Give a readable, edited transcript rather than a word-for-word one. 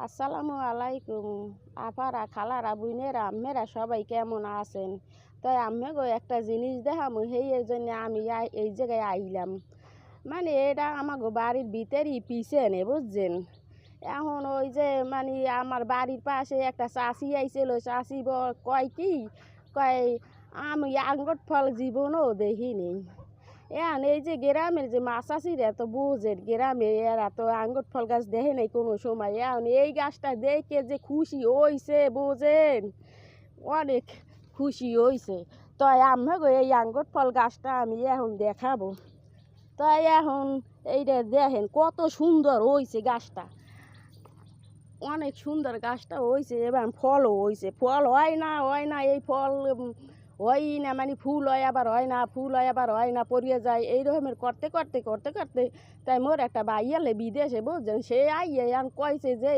আসসালামু আলাইকুম। আপারা খালারা বুইনেরা আম্মেরা সবাই কেমন আছেন? তাই আম্মেগো একটা জিনিস দেখামু এর জন্য আমি এই জায়গায় আইলাম। মানে এটা আমাগো বাড়ির ভিতরেই পিছনে বুঝছেন। এখন ওই যে মানে আমার বাড়ির পাশে একটা চাষি আইছিল, চাষি কয় কি কয় আমি আঙ্গুর ফল জীবনও দেখিনি। এখন এই যে গ্রামের যে মাছ চাষিরা তো বোঝেন, গ্রামে এরা তো আঙ্গুর ফল গাছ দেখে নাই কোনো সময়। এখন এই গাছটা দেখে যে খুশি হইছে বোঝেন, অনেক খুশি হইছে। তাই আমাকে এই আঙ্গুর ফল গাছটা আমি এখন দেখাবো। তাই এখন এইটা দেখেন কত সুন্দর হইছে গাছটা, অনেক সুন্দর গাছটা হয়েছে। এবার ফলও হয়েছে, ফল হয় না এই ফল হয় না, মানে ফুল হয় আবার হয় না, ফুল হয় আবার হয় না, পড়িয়ে যায়, এই রকমের করতে করতে করতে করতে তাই মোর একটা ভাইয়ালে বিদেশে বুঝছেন, সে আইয়ে কইছে যে